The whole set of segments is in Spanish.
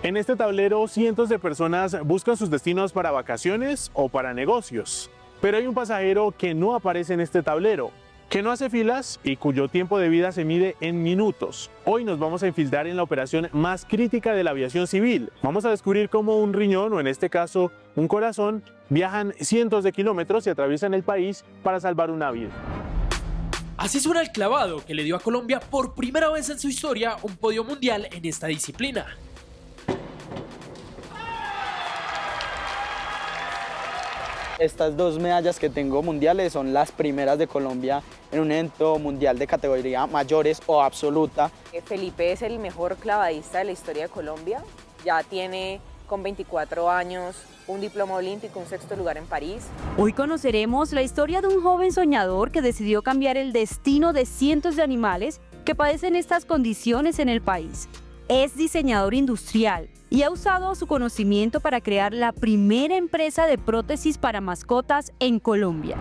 En este tablero, cientos de personas buscan sus destinos para vacaciones o para negocios. Pero hay un pasajero que no aparece en este tablero, que no hace filas y cuyo tiempo de vida se mide en minutos. Hoy nos vamos a infiltrar en la operación más crítica de la aviación civil. Vamos a descubrir cómo un riñón, o en este caso un corazón, viajan cientos de kilómetros y atraviesan el país para salvar una vida. Así suena el clavado que le dio a Colombia por primera vez en su historia un podio mundial en esta disciplina. Estas dos medallas que tengo mundiales son las primeras de Colombia en un evento mundial de categoría mayores o absoluta. Felipe es el mejor clavadista de la historia de Colombia. Ya tiene con 24 años un diploma olímpico, un 6º lugar en París. Hoy conoceremos la historia de un joven soñador que decidió cambiar el destino de cientos de animales que padecen estas condiciones en el país. Es diseñador industrial y ha usado su conocimiento para crear la primera empresa de prótesis para mascotas en Colombia.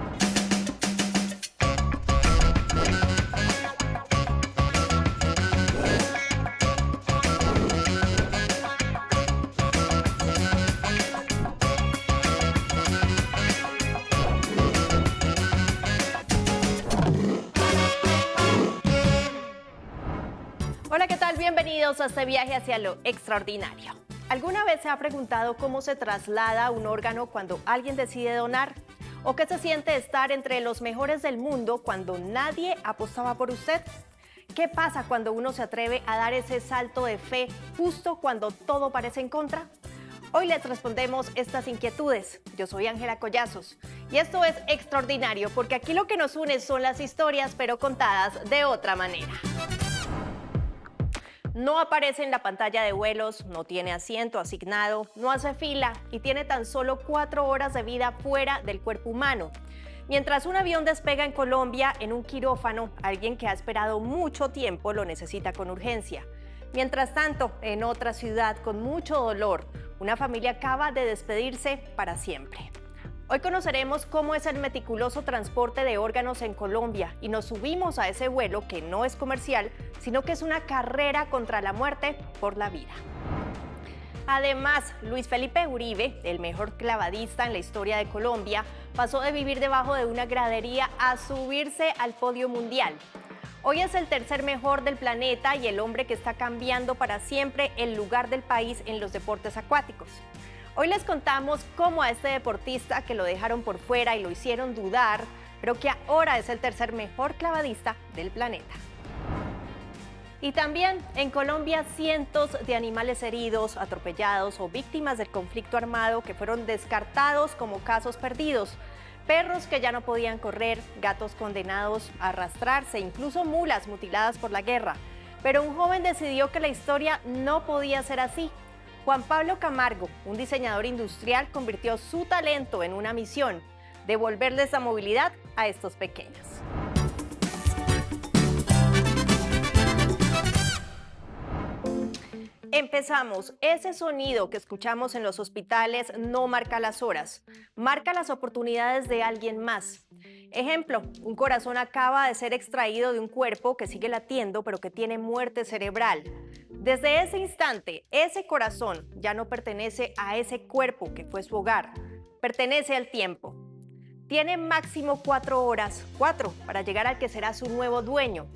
Hola, ¿qué tal? Bienvenidos a este viaje hacia lo extraordinario. ¿Alguna vez se ha preguntado cómo se traslada un órgano cuando alguien decide donar? ¿O qué se siente estar entre los mejores del mundo cuando nadie apostaba por usted? ¿Qué pasa cuando uno se atreve a dar ese salto de fe justo cuando todo parece en contra? Hoy les respondemos estas inquietudes. Yo soy Ángela Collazos y esto es Extraordinario porque aquí lo que nos une son las historias pero contadas de otra manera. No aparece en la pantalla de vuelos, no tiene asiento asignado, no hace fila y tiene tan solo 4 horas de vida fuera del cuerpo humano. Mientras un avión despega en Colombia, en un quirófano, alguien que ha esperado mucho tiempo lo necesita con urgencia. Mientras tanto, en otra ciudad con mucho dolor, una familia acaba de despedirse para siempre. Hoy conoceremos cómo es el meticuloso transporte de órganos en Colombia y nos subimos a ese vuelo que no es comercial, sino que es una carrera contra la muerte por la vida. Además, Luis Felipe Uribe, el mejor clavadista en la historia de Colombia, pasó de vivir debajo de una gradería a subirse al podio mundial. Hoy es el tercer mejor del planeta y el hombre que está cambiando para siempre el lugar del país en los deportes acuáticos. Hoy les contamos cómo a este deportista que lo dejaron por fuera y lo hicieron dudar, pero que ahora es el tercer mejor clavadista del planeta. Y también en Colombia cientos de animales heridos, atropellados o víctimas del conflicto armado que fueron descartados como casos perdidos. Perros que ya no podían correr, gatos condenados a arrastrarse, incluso mulas mutiladas por la guerra. Pero un joven decidió que la historia no podía ser así. Juan Pablo Camargo, un diseñador industrial, convirtió su talento en una misión: devolverles la movilidad a estos pequeños. Empezamos. Ese sonido que escuchamos en los hospitales no marca las horas, marca las oportunidades de alguien más. Ejemplo, un corazón acaba de ser extraído de un cuerpo que sigue latiendo pero que tiene muerte cerebral. Desde ese instante, ese corazón ya no pertenece a ese cuerpo que fue su hogar, pertenece al tiempo. Tiene máximo 4 horas, 4, para llegar al que será su nuevo dueño.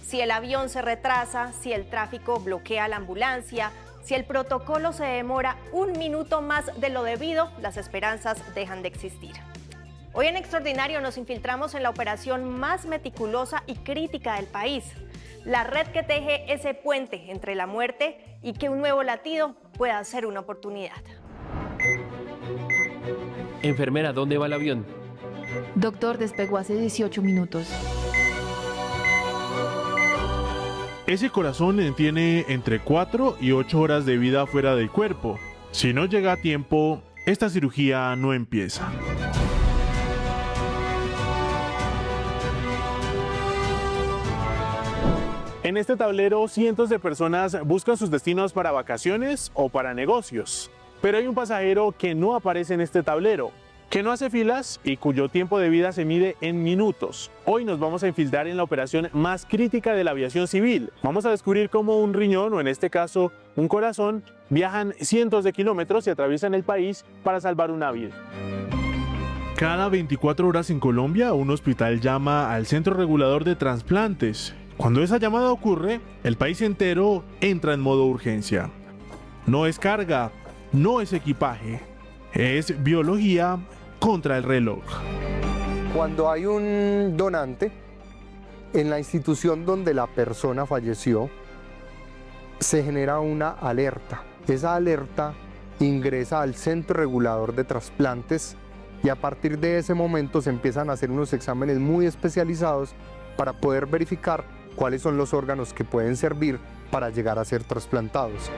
Si el avión se retrasa, si el tráfico bloquea la ambulancia, si el protocolo se demora 1 minuto más de lo debido, las esperanzas dejan de existir. Hoy en Extraordinario nos infiltramos en la operación más meticulosa y crítica del país, la red que teje ese puente entre la muerte y que un nuevo latido pueda ser una oportunidad. Enfermera, ¿dónde va el avión? Doctor, despegó hace 18 minutos. Ese corazón tiene entre 4 y 8 horas de vida fuera del cuerpo. Si no llega a tiempo, esta cirugía no empieza. En este tablero, cientos de personas buscan sus destinos para vacaciones o para negocios. Pero hay un pasajero que no aparece en este tablero, que no hace filas y cuyo tiempo de vida se mide en minutos. Hoy nos vamos a infiltrar en la operación más crítica de la aviación civil. Vamos a descubrir cómo un riñón, o en este caso un corazón, viajan cientos de kilómetros y atraviesan el país para salvar una vida. Cada 24 horas en Colombia, un hospital llama al Centro Regulador de Trasplantes. Cuando esa llamada ocurre, el país entero entra en modo urgencia. No es carga, no es equipaje, es biología contra el reloj. Cuando hay un donante, en la institución donde la persona falleció, se genera una alerta. Esa alerta ingresa al Centro Regulador de Trasplantes y a partir de ese momento se empiezan a hacer unos exámenes muy especializados para poder verificar cuáles son los órganos que pueden servir para llegar a ser trasplantados.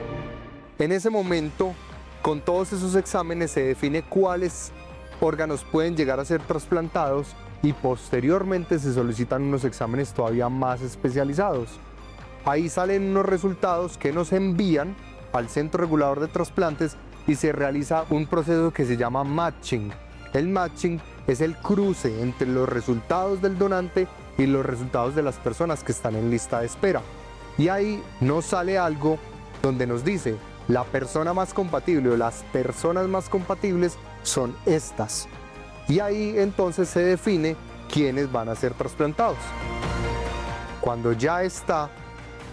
En ese momento, con todos esos exámenes se define cuáles órganos pueden llegar a ser trasplantados y posteriormente se solicitan unos exámenes todavía más especializados. Ahí salen unos resultados que nos envían al Centro Regulador de Trasplantes y se realiza un proceso que se llama matching. El matching es el cruce entre los resultados del donante y los resultados de las personas que están en lista de espera. Y ahí nos sale algo donde nos dice: la persona más compatible o las personas más compatibles son estas. Y ahí entonces se define quiénes van a ser trasplantados. Cuando ya está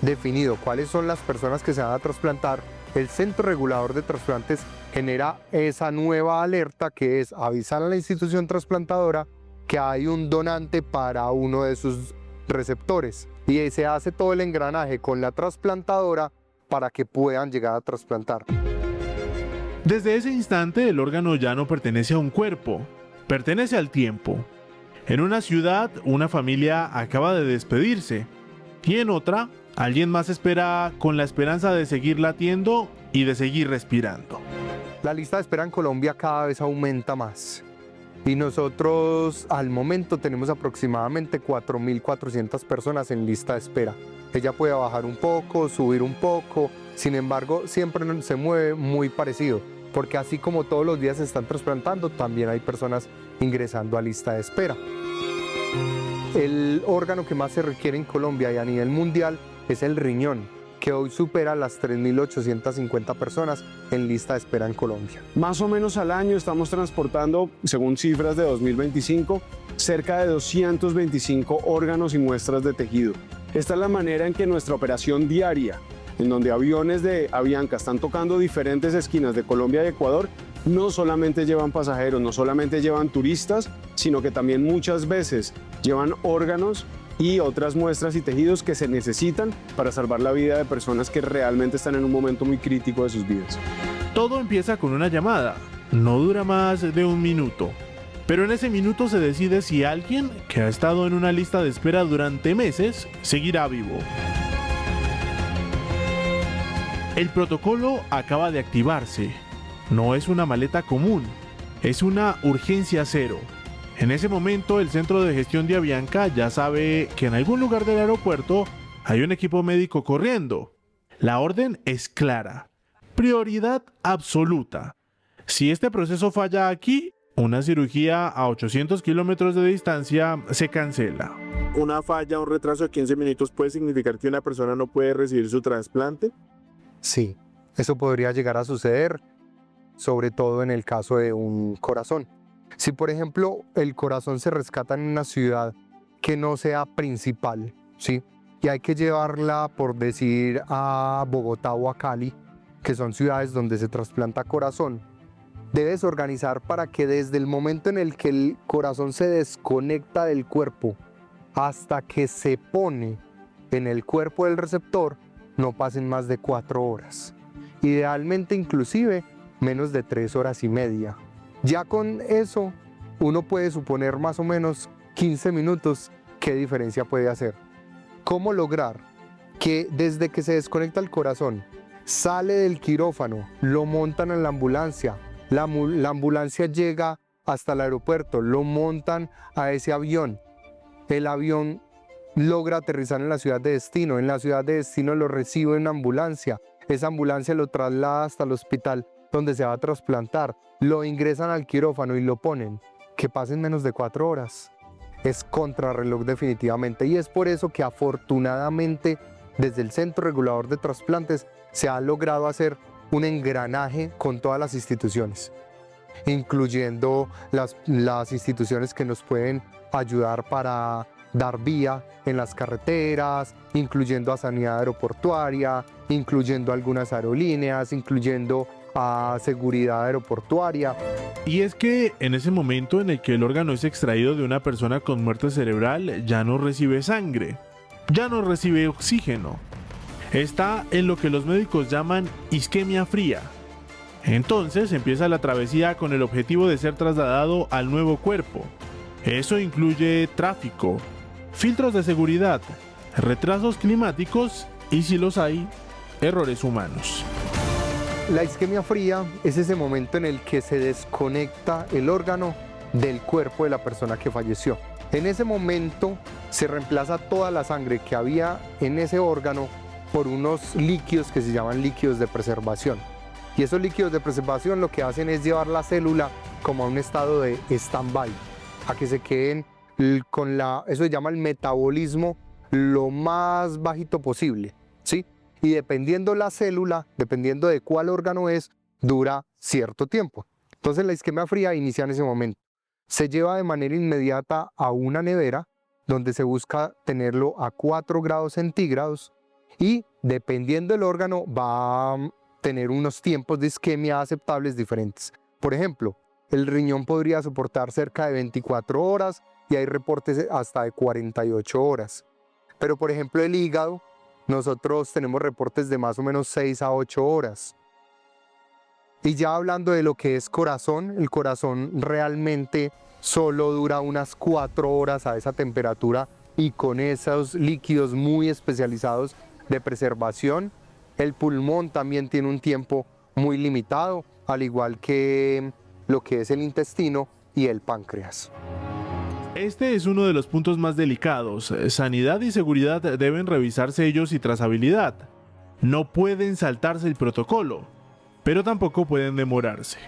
definido cuáles son las personas que se van a trasplantar, el Centro Regulador de Trasplantes genera esa nueva alerta que es avisar a la institución trasplantadora que hay un donante para uno de sus receptores. Y se hace todo el engranaje con la trasplantadora para que puedan llegar a trasplantar. Desde ese instante, el órgano ya no pertenece a un cuerpo, pertenece al tiempo. En una ciudad, una familia acaba de despedirse, y en otra, alguien más espera con la esperanza de seguir latiendo y de seguir respirando. La lista de espera en Colombia cada vez aumenta más. Y nosotros al momento tenemos aproximadamente 4.400 personas en lista de espera. Ella puede bajar un poco, subir un poco, sin embargo siempre se mueve muy parecido, porque así como todos los días se están trasplantando, también hay personas ingresando a lista de espera. El órgano que más se requiere en Colombia y a nivel mundial es el riñón, que hoy supera las 3.850 personas en lista de espera en Colombia. Más o menos al año estamos transportando, según cifras de 2025, cerca de 225 órganos y muestras de tejido. Esta es la manera en que nuestra operación diaria, en donde aviones de Avianca están tocando diferentes esquinas de Colombia y Ecuador, no solamente llevan pasajeros, no solamente llevan turistas, sino que también muchas veces llevan órganos y otras muestras y tejidos que se necesitan para salvar la vida de personas que realmente están en un momento muy crítico de sus vidas. Todo empieza con una llamada, no dura más de un minuto, pero en ese minuto se decide si alguien que ha estado en una lista de espera durante meses seguirá vivo. El protocolo acaba de activarse, no es una maleta común, es una urgencia cero. En ese momento, el centro de gestión de Avianca ya sabe que en algún lugar del aeropuerto hay un equipo médico corriendo. La orden es clara. Prioridad absoluta. Si este proceso falla aquí, una cirugía a 800 kilómetros de distancia se cancela. ¿Una falla, un retraso de 15 minutos puede significar que una persona no puede recibir su trasplante? Sí, eso podría llegar a suceder, sobre todo en el caso de un corazón. Si por ejemplo el corazón se rescata en una ciudad que no sea principal, ¿sí? Y hay que llevarla, por decir, a Bogotá o a Cali, que son ciudades donde se trasplanta corazón, debes organizar para que desde el momento en el que el corazón se desconecta del cuerpo hasta que se pone en el cuerpo del receptor, no pasen más de 4 horas. Idealmente inclusive menos de 3 horas y media. Ya con eso uno puede suponer más o menos 15 minutos qué diferencia puede hacer. ¿Cómo lograr que desde que se desconecta el corazón, sale del quirófano, lo montan en la ambulancia, la ambulancia llega hasta el aeropuerto, lo montan a ese avión, el avión logra aterrizar en la ciudad de destino, en la ciudad de destino lo recibe una ambulancia, esa ambulancia lo traslada hasta el hospital donde se va a trasplantar, lo ingresan al quirófano y lo ponen, que pasen menos de 4 horas. Es contrarreloj definitivamente, y es por eso que afortunadamente desde el Centro Regulador de Trasplantes se ha logrado hacer un engranaje con todas las instituciones, incluyendo las instituciones que nos pueden ayudar para dar vía en las carreteras, incluyendo a Sanidad Aeroportuaria, incluyendo algunas aerolíneas, incluyendo a seguridad aeroportuaria. Y es que en ese momento en el que el órgano es extraído de una persona con muerte cerebral, ya no recibe sangre, ya no recibe oxígeno. Está en lo que los médicos llaman isquemia fría. Entonces empieza la travesía con el objetivo de ser trasladado al nuevo cuerpo. Eso incluye tráfico, filtros de seguridad, retrasos climáticos y, si los hay, errores humanos. La isquemia fría es ese momento en el que se desconecta el órgano del cuerpo de la persona que falleció. En ese momento se reemplaza toda la sangre que había en ese órgano por unos líquidos que se llaman líquidos de preservación. Y esos líquidos de preservación lo que hacen es llevar la célula como a un estado de stand-by, a que se queden con eso se llama el metabolismo lo más bajito posible, ¿sí? Y dependiendo la célula, dependiendo de cuál órgano es, dura cierto tiempo. Entonces la isquemia fría inicia en ese momento. Se lleva de manera inmediata a una nevera donde se busca tenerlo a 4 grados centígrados y dependiendo del órgano va a tener unos tiempos de isquemia aceptables diferentes. Por ejemplo, el riñón podría soportar cerca de 24 horas y hay reportes hasta de 48 horas. Pero por ejemplo el hígado, nosotros tenemos reportes de más o menos 6 a 8 horas. Y ya hablando de lo que es corazón, el corazón realmente solo dura unas 4 horas a esa temperatura y con esos líquidos muy especializados de preservación. El pulmón también tiene un tiempo muy limitado, al igual que lo que es el intestino y el páncreas. Este es uno de los puntos más delicados. Sanidad y seguridad deben revisar sellos y trazabilidad. No pueden saltarse el protocolo, pero tampoco pueden demorarse.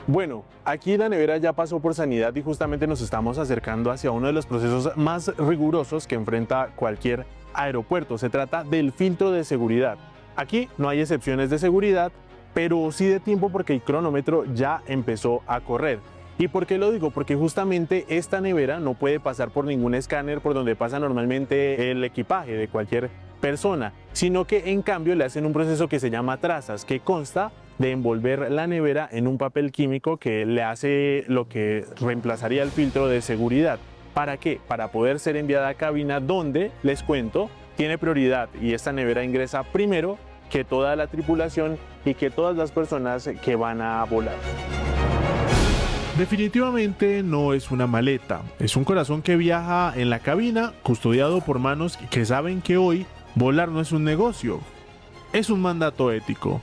Bueno, aquí la nevera ya pasó por sanidad y justamente nos estamos acercando hacia uno de los procesos más rigurosos que enfrenta cualquier aeropuerto. Se trata del filtro de seguridad. Aquí no hay excepciones de seguridad, pero sí de tiempo porque el cronómetro ya empezó a correr. ¿Y por qué lo digo? Porque justamente esta nevera no puede pasar por ningún escáner por donde pasa normalmente el equipaje de cualquier persona, sino que en cambio le hacen un proceso que se llama trazas, que consta de envolver la nevera en un papel químico que le hace lo que reemplazaría el filtro de seguridad. ¿Para qué? Para poder ser enviada a cabina donde, les cuento, tiene prioridad y esta nevera ingresa primero que toda la tripulación y que todas las personas que van a volar. Definitivamente no es una maleta, es un corazón que viaja en la cabina, custodiado por manos que saben que hoy volar no es un negocio, es un mandato ético.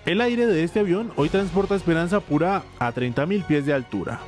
El aire de este avión hoy transporta esperanza pura a 30.000 pies de altura.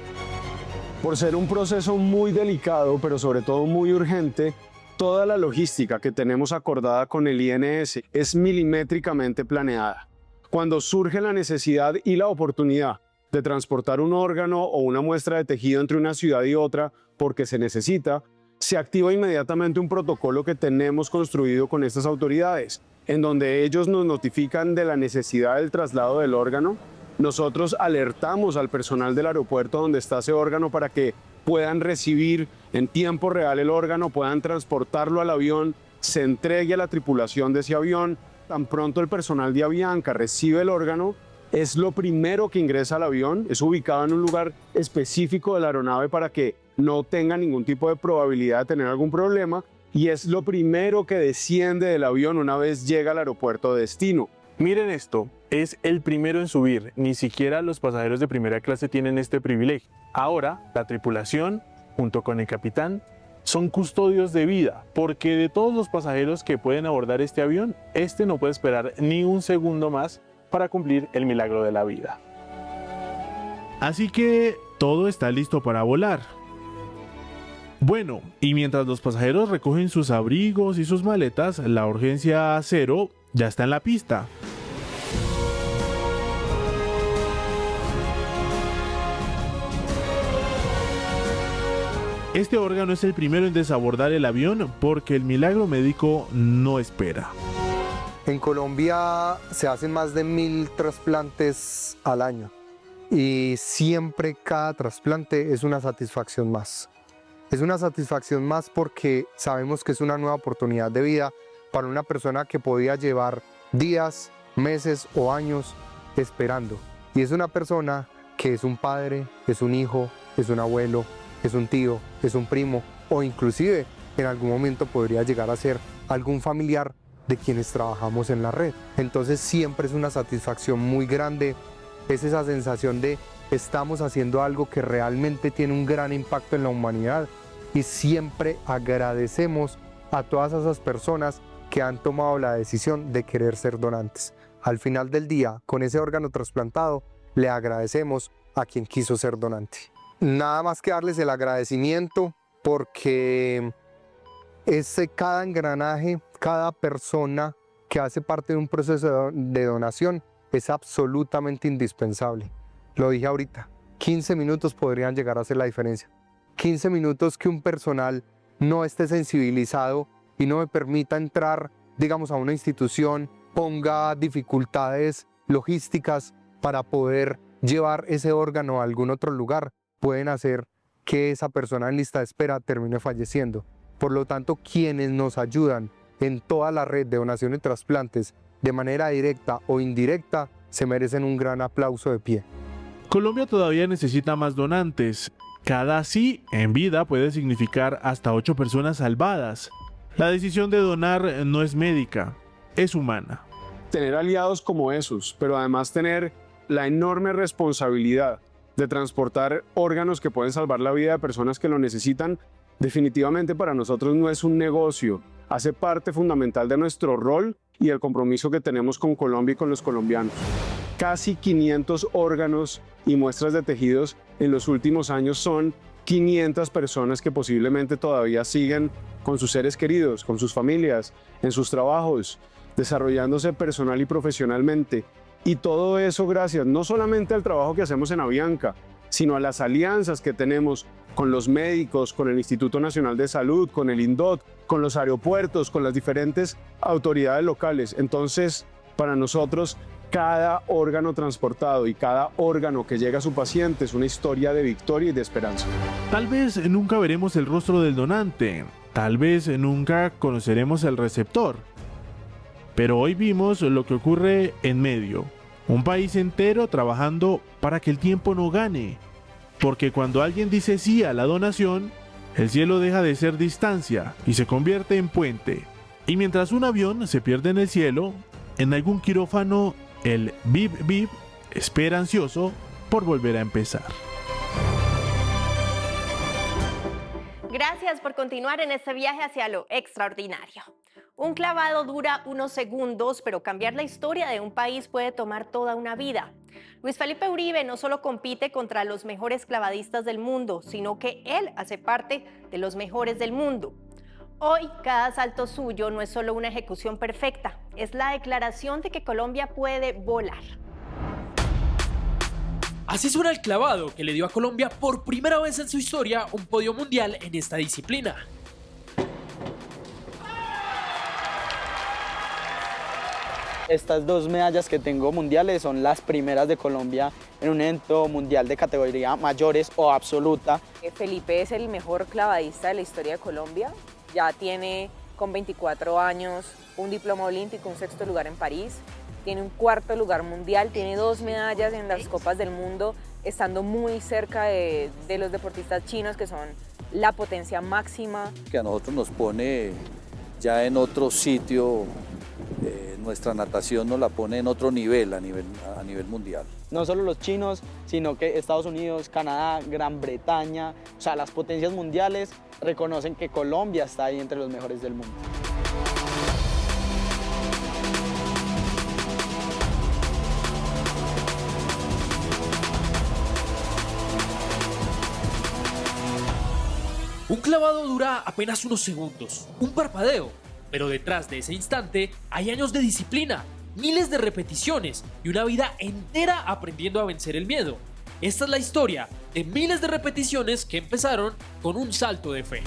Por ser un proceso muy delicado, pero sobre todo muy urgente, toda la logística que tenemos acordada con el INS es milimétricamente planeada. Cuando surge la necesidad y la oportunidad de transportar un órgano o una muestra de tejido entre una ciudad y otra porque se necesita, se activa inmediatamente un protocolo que tenemos construido con estas autoridades, en donde ellos nos notifican de la necesidad del traslado del órgano. Nosotros alertamos al personal del aeropuerto donde está ese órgano para que puedan recibir en tiempo real el órgano, puedan transportarlo al avión, se entregue a la tripulación de ese avión. Tan pronto el personal de Avianca recibe el órgano, es lo primero que ingresa al avión, es ubicado en un lugar específico de la aeronave para que no tenga ningún tipo de probabilidad de tener algún problema, y es lo primero que desciende del avión una vez llega al aeropuerto de destino. Miren esto, es el primero en subir, ni siquiera los pasajeros de primera clase tienen este privilegio. Ahora, la tripulación, junto con el capitán, son custodios de vida, porque de todos los pasajeros que pueden abordar este avión, este no puede esperar ni un segundo más para cumplir el milagro de la vida. Así que todo está listo para volar. Bueno, y mientras los pasajeros recogen sus abrigos y sus maletas, la urgencia 0 ya está en la pista. Este órgano es el primero en desabordar el avión porque el milagro médico no espera. En Colombia se hacen más de 1000 trasplantes al año y siempre cada trasplante es una satisfacción más. Es una satisfacción más porque sabemos que es una nueva oportunidad de vida para una persona que podía llevar días, meses o años esperando. Y es una persona que es un padre, es un hijo, es un abuelo, es un tío, es un primo o inclusive en algún momento podría llegar a ser algún familiar de quienes trabajamos en la red. Entonces siempre es una satisfacción muy grande, es esa sensación de estamos haciendo algo que realmente tiene un gran impacto en la humanidad y siempre agradecemos a todas esas personas que han tomado la decisión de querer ser donantes. Al final del día, con ese órgano trasplantado, le agradecemos a quien quiso ser donante. Nada más que darles el agradecimiento porque cada engranaje, cada persona que hace parte de un proceso de donación es absolutamente indispensable. Lo dije ahorita, 15 minutos podrían llegar a hacer la diferencia. 15 minutos que un personal no esté sensibilizado y no me permita entrar, digamos, a una institución, ponga dificultades logísticas para poder llevar ese órgano a algún otro lugar, pueden hacer que esa persona en lista de espera termine falleciendo. Por lo tanto, quienes nos ayudan en toda la red de donación y trasplantes, de manera directa o indirecta, se merecen un gran aplauso de pie. Colombia todavía necesita más donantes. Cada sí en vida puede significar hasta 8 personas salvadas. La decisión de donar no es médica, es humana. Tener aliados como esos, pero además tener la enorme responsabilidad de transportar órganos que pueden salvar la vida de personas que lo necesitan, definitivamente para nosotros no es un negocio, hace parte fundamental de nuestro rol y el compromiso que tenemos con Colombia y con los colombianos. Casi 500 órganos y muestras de tejidos en los últimos años son 500 personas que posiblemente todavía siguen con sus seres queridos, con sus familias, en sus trabajos, desarrollándose personal y profesionalmente. Y todo eso gracias no solamente al trabajo que hacemos en Avianca, sino a las alianzas que tenemos con los médicos, con el Instituto Nacional de Salud, con el INDOT, con los aeropuertos, con las diferentes autoridades locales. Entonces, para nosotros, cada órgano transportado y cada órgano que llega a su paciente es una historia de victoria y de esperanza. Tal vez nunca veremos el rostro del donante, tal vez nunca conoceremos el receptor. Pero hoy vimos lo que ocurre en medio, un país entero trabajando para que el tiempo no gane. Porque cuando alguien dice sí a la donación, el cielo deja de ser distancia y se convierte en puente. Y mientras un avión se pierde en el cielo, en algún quirófano el bip bip espera ansioso por volver a empezar. Gracias por continuar en este viaje hacia lo extraordinario. Un clavado dura unos segundos, pero cambiar la historia de un país puede tomar toda una vida. Luis Felipe Uribe no solo compite contra los mejores clavadistas del mundo, sino que él hace parte de los mejores del mundo. Hoy, cada salto suyo no es solo una ejecución perfecta, es la declaración de que Colombia puede volar. Así suena el clavado que le dio a Colombia por primera vez en su historia un podio mundial en esta disciplina. Estas 2 medallas que tengo mundiales son las primeras de Colombia en un evento mundial de categoría mayores o absoluta. Felipe es el mejor clavadista de la historia de Colombia. Ya tiene con 24 años un diploma olímpico, un 6º lugar en París. Tiene un 4º lugar mundial, tiene 2 medallas en las Copas del Mundo, estando muy cerca de los deportistas chinos que son la potencia máxima. Que a nosotros nos pone ya en otro sitio, nuestra natación nos la pone en otro nivel, a nivel mundial. No solo los chinos, sino que Estados Unidos, Canadá, Gran Bretaña, o sea, las potencias mundiales reconocen que Colombia está ahí entre los mejores del mundo. Un clavado dura apenas unos segundos, un parpadeo, pero detrás de ese instante hay años de disciplina, miles de repeticiones y una vida entera aprendiendo a vencer el miedo. Esta es la historia de miles de repeticiones que empezaron con un salto de fe.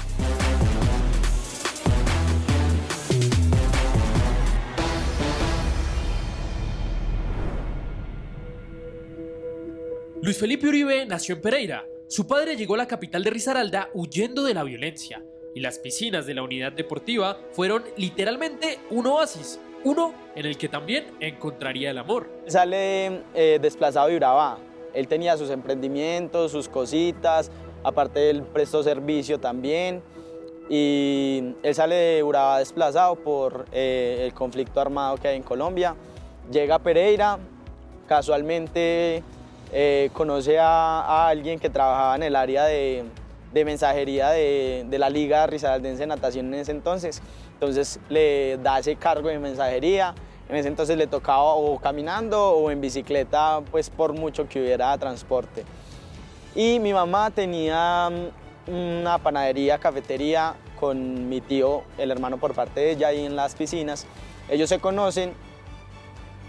Luis Felipe Uribe nació en Pereira. Su padre llegó a la capital de Risaralda huyendo de la violencia, y las piscinas de la unidad deportiva fueron literalmente un oasis, uno en el que también encontraría el amor. Sale desplazado de Urabá. Él tenía sus emprendimientos, sus cositas, aparte él prestó servicio también, y él sale de Urabá desplazado por el conflicto armado que hay en Colombia. Llega a Pereira, casualmente conoce a alguien que trabajaba en el área de mensajería de la Liga Risaraldense de Natación en ese entonces. Entonces le da ese cargo de mensajería. En ese entonces le tocaba o caminando o en bicicleta, pues por mucho que hubiera transporte. Y mi mamá tenía una panadería, cafetería con mi tío, el hermano por parte de ella, ahí en las piscinas. Ellos se conocen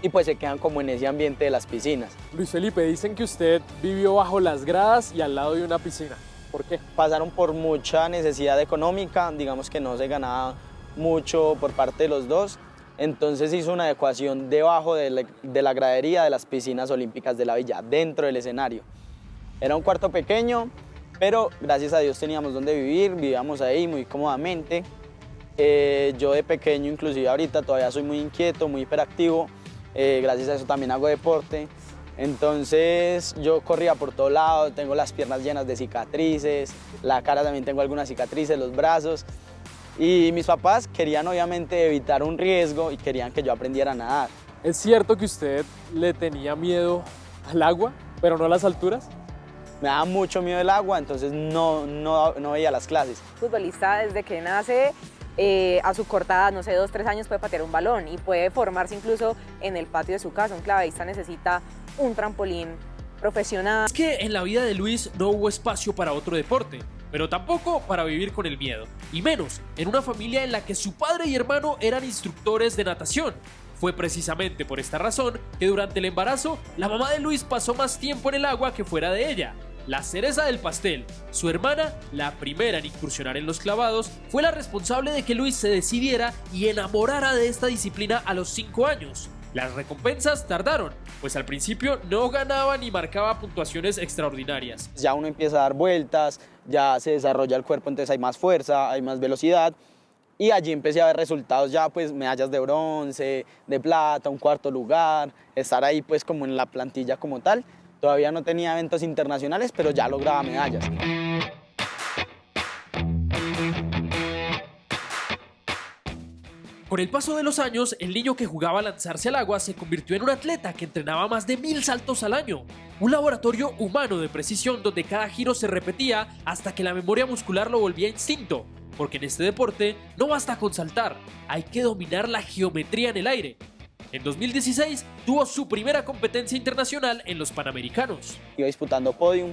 y pues se quedan como en ese ambiente de las piscinas. Luis Felipe, dicen que usted vivió bajo las gradas y al lado de una piscina. ¿Por qué? Pasaron por mucha necesidad económica, digamos que no se ganaba mucho por parte de los dos, entonces hizo una adecuación debajo de la gradería de las piscinas olímpicas de la villa, dentro del escenario. Era un cuarto pequeño, pero gracias a Dios teníamos donde vivir, vivíamos ahí muy cómodamente. Yo de pequeño, inclusive ahorita, todavía soy muy inquieto, muy hiperactivo. Gracias a eso también hago deporte, entonces yo corría por todo lado, tengo las piernas llenas de cicatrices, la cara también tengo algunas cicatrices, los brazos, y mis papás querían obviamente evitar un riesgo y querían que yo aprendiera a nadar. ¿Es cierto que usted le tenía miedo al agua, pero no a las alturas? Me daba mucho miedo el agua, entonces no veía las clases. Futbolista desde que nace, a su corta edad, no sé, 2 o 3 años puede patear un balón y puede formarse incluso en el patio de su casa. Un clavadista necesita un trampolín profesional. Es que en la vida de Luis no hubo espacio para otro deporte, pero tampoco para vivir con el miedo, y menos en una familia en la que su padre y hermano eran instructores de natación. Fue precisamente por esta razón que durante el embarazo la mamá de Luis pasó más tiempo en el agua que fuera de ella. La cereza del pastel, su hermana, la primera en incursionar en los clavados, fue la responsable de que Luis se decidiera y enamorara de esta disciplina a los 5 años. Las recompensas tardaron, pues al principio no ganaba ni marcaba puntuaciones extraordinarias. Ya uno empieza a dar vueltas, ya se desarrolla el cuerpo, entonces hay más fuerza, hay más velocidad, y allí empecé a ver resultados ya, pues medallas de bronce, de plata, un 4º lugar, estar ahí pues como en la plantilla como tal. Todavía no tenía eventos internacionales, pero ya lograba medallas. Con el paso de los años, el niño que jugaba a lanzarse al agua se convirtió en un atleta que entrenaba más de 1000 saltos al año. Un laboratorio humano de precisión donde cada giro se repetía hasta que la memoria muscular lo volvía instinto. Porque en este deporte no basta con saltar, hay que dominar la geometría en el aire. En 2016 tuvo su primera competencia internacional en los Panamericanos. Iba disputando podium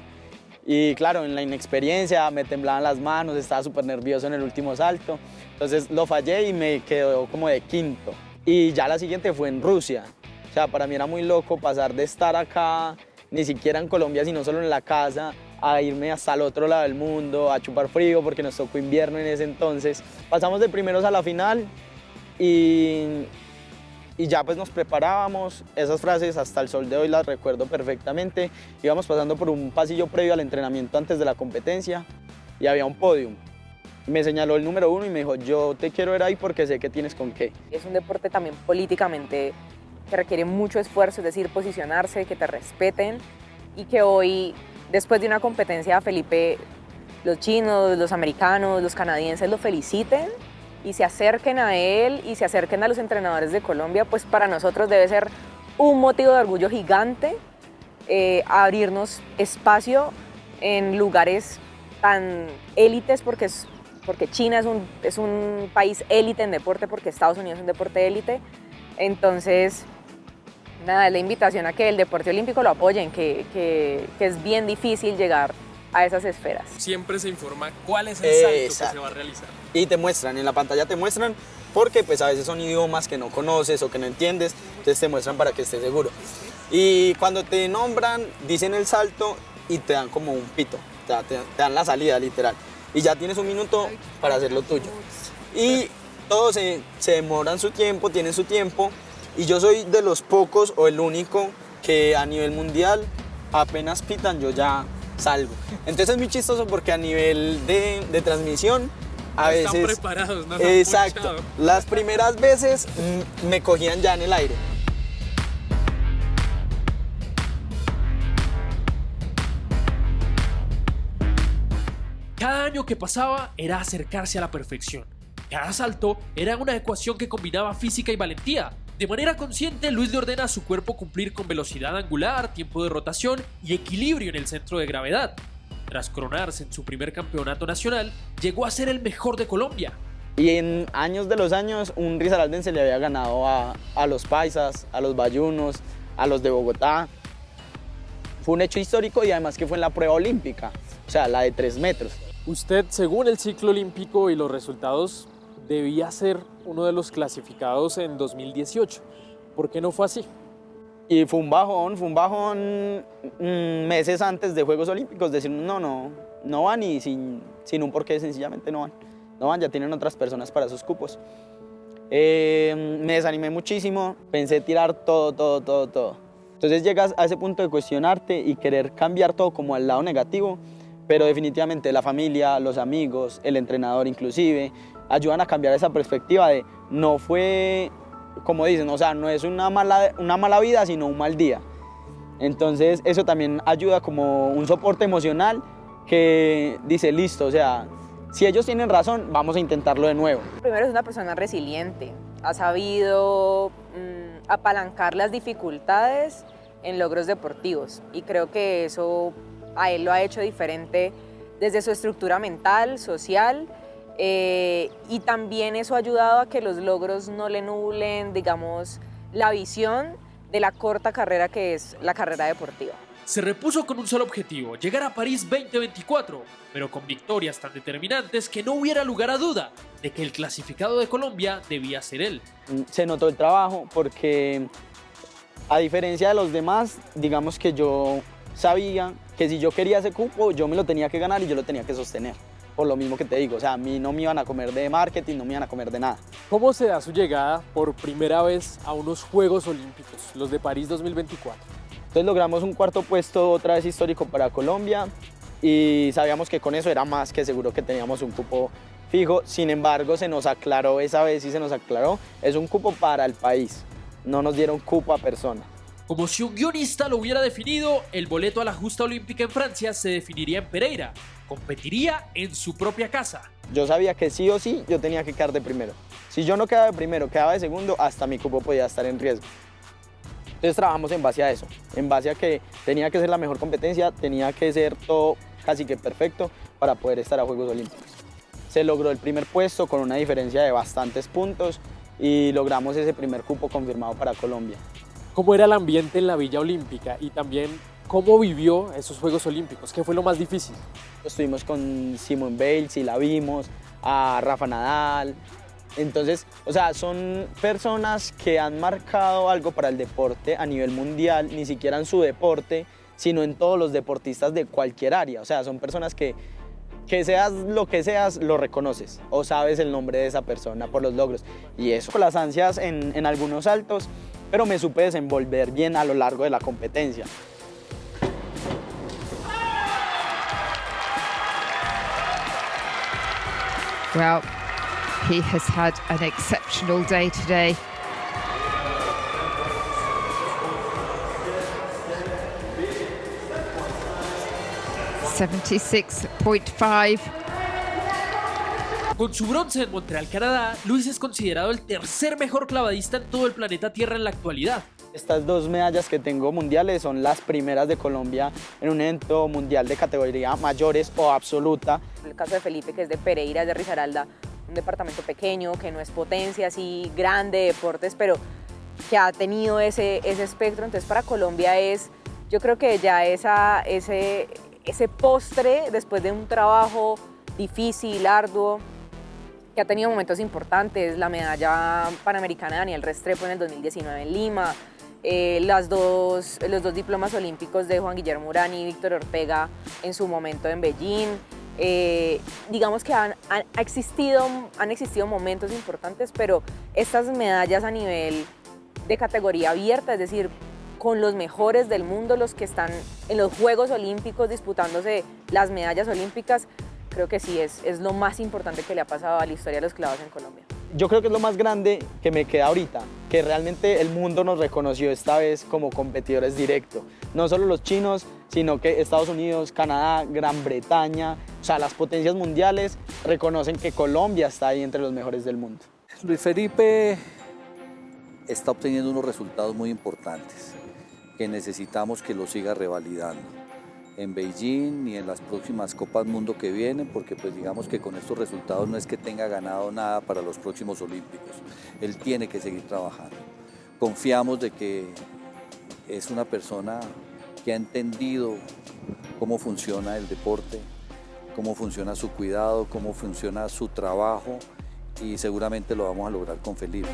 y claro, en la inexperiencia me temblaban las manos, estaba súper nervioso en el último salto. Entonces lo fallé y me quedó como de 5º. Y ya la siguiente fue en Rusia. O sea, para mí era muy loco pasar de estar acá, ni siquiera en Colombia, sino solo en la casa, a irme hasta el otro lado del mundo, a chupar frío porque nos tocó invierno en ese entonces. Pasamos de primeros a la final y ya pues nos preparábamos. Esas frases hasta el sol de hoy las recuerdo perfectamente. Íbamos pasando por un pasillo previo al entrenamiento antes de la competencia y había un podium. Me señaló el número 1 y me dijo, yo te quiero ver ahí porque sé que tienes con qué. Es un deporte también políticamente que requiere mucho esfuerzo, es decir, posicionarse, que te respeten, y que hoy, después de una competencia, Felipe, los chinos, los americanos, los canadienses lo feliciten, y se acerquen a él y se acerquen a los entrenadores de Colombia, pues para nosotros debe ser un motivo de orgullo gigante abrirnos espacio en lugares tan élites, porque China es un país élite en deporte, porque Estados Unidos es un deporte élite. Entonces, nada, es la invitación a que el deporte olímpico lo apoyen, que es bien difícil llegar a esas esferas. Siempre se informa cuál es el salto que se va a realizar. Y te muestran, en la pantalla te muestran, porque pues a veces son idiomas que no conoces o que no entiendes, entonces te muestran para que estés seguro. Y cuando te nombran, dicen el salto y te dan como un pito, te dan la salida literal. Y ya tienes un minuto para hacer lo tuyo. Y todos se demoran su tiempo, tienen su tiempo. Y yo soy de los pocos o el único que a nivel mundial apenas pitan yo ya salgo. Entonces es muy chistoso porque a nivel de transmisión a veces... Están preparados, ¿no? Exacto. Las primeras veces me cogían ya en el aire. Cada año que pasaba era acercarse a la perfección. Cada salto era una ecuación que combinaba física y valentía. De manera consciente, Luis le ordena a su cuerpo cumplir con velocidad angular, tiempo de rotación y equilibrio en el centro de gravedad. Tras coronarse en su primer campeonato nacional, llegó a ser el mejor de Colombia. Y en años de los años, un risaraldense le había ganado a los paisas, a los bayunos, a los de Bogotá. Fue un hecho histórico y además que fue en la prueba olímpica, o sea, la de 3 metros. Usted, según el ciclo olímpico y los resultados, debía ser uno de los clasificados en 2018. ¿Por qué no fue así? Y fue un bajón meses antes de Juegos Olímpicos, decir no van y sin un porqué, sencillamente no van, ya tienen otras personas para sus cupos. Me desanimé muchísimo, pensé tirar todo. Entonces llegas a ese punto de cuestionarte y querer cambiar todo como al lado negativo, pero definitivamente la familia, los amigos, el entrenador inclusive, ayudan a cambiar esa perspectiva de no fue, como dicen, o sea, no es una mala vida, sino un mal día. Entonces eso también ayuda como un soporte emocional que dice, listo, o sea, si ellos tienen razón, vamos a intentarlo de nuevo. Primero es una persona resiliente, ha sabido apalancar las dificultades en logros deportivos y creo que eso a él lo ha hecho diferente desde su estructura mental, social, y también eso ha ayudado a que los logros no le nublen, digamos, la visión de la corta carrera que es la carrera deportiva. Se repuso con un solo objetivo, llegar a París 2024, pero con victorias tan determinantes que no hubiera lugar a duda de que el clasificado de Colombia debía ser él. Se notó el trabajo porque, a diferencia de los demás, digamos que yo sabía que si yo quería ese cupo, yo me lo tenía que ganar y yo lo tenía que sostener. Por lo mismo que te digo, o sea, a mí no me iban a comer de marketing, no me iban a comer de nada. ¿Cómo se da su llegada por primera vez a unos Juegos Olímpicos, los de París 2024? Entonces logramos un 4º puesto otra vez histórico para Colombia y sabíamos que con eso era más que seguro que teníamos un cupo fijo. Sin embargo, se nos aclaró esa vez y se nos aclaró, es un cupo para el país, no nos dieron cupo a persona. Como si un guionista lo hubiera definido, el boleto a la justa olímpica en Francia se definiría en Pereira. Competiría en su propia casa. Yo sabía que sí o sí yo tenía que quedar de primero. Si yo no quedaba de primero, quedaba de segundo, hasta mi cupo podía estar en riesgo. Entonces trabajamos en base a eso, en base a que tenía que ser la mejor competencia, tenía que ser todo casi que perfecto para poder estar a Juegos Olímpicos. Se logró el primer puesto con una diferencia de bastantes puntos y logramos ese primer cupo confirmado para Colombia. ¿Cómo era el ambiente en la Villa Olímpica y también cómo vivió esos Juegos Olímpicos? ¿Qué fue lo más difícil? Estuvimos con Simone Biles y la vimos, a Rafa Nadal. Entonces, o sea, son personas que han marcado algo para el deporte a nivel mundial, ni siquiera en su deporte, sino en todos los deportistas de cualquier área. O sea, son personas que seas lo que seas, lo reconoces o sabes el nombre de esa persona por los logros. Y eso, con las ansias en algunos saltos, pero me supe desenvolver bien a lo largo de la competencia. Well, he has had an exceptional day today. $76.5. Con su bronce en Montreal, Canadá, Luis es considerado el tercer mejor clavadista en todo el planeta Tierra en la actualidad. Estas 2 medallas que tengo mundiales son las primeras de Colombia en un evento mundial de categoría mayores o absoluta. En el caso de Felipe, que es de Pereira, es de Risaralda, un departamento pequeño, que no es potencia así grande de deportes, pero que ha tenido ese espectro. Entonces para Colombia yo creo que ya ese postre después de un trabajo difícil, arduo, que ha tenido momentos importantes, la medalla panamericana de Daniel Restrepo en el 2019 en Lima, los dos diplomas olímpicos de Juan Guillermo Urán y Víctor Ortega en su momento en Beijing. Digamos que han existido momentos importantes, pero estas medallas a nivel de categoría abierta, es decir, con los mejores del mundo, los que están en los Juegos Olímpicos disputándose las medallas olímpicas, creo que sí es lo más importante que le ha pasado a la historia de los clavados en Colombia. Yo creo que es lo más grande que me queda ahorita, que realmente el mundo nos reconoció esta vez como competidores directos. No solo los chinos, sino que Estados Unidos, Canadá, Gran Bretaña, o sea, las potencias mundiales reconocen que Colombia está ahí entre los mejores del mundo. Luis Felipe está obteniendo unos resultados muy importantes que necesitamos que lo siga revalidando en Beijing y en las próximas Copas Mundo que vienen, porque pues digamos que con estos resultados no es que tenga ganado nada para los próximos Olímpicos. Él tiene que seguir trabajando. Confiamos de que es una persona que ha entendido cómo funciona el deporte, cómo funciona su cuidado, cómo funciona su trabajo, y seguramente lo vamos a lograr con Felipe.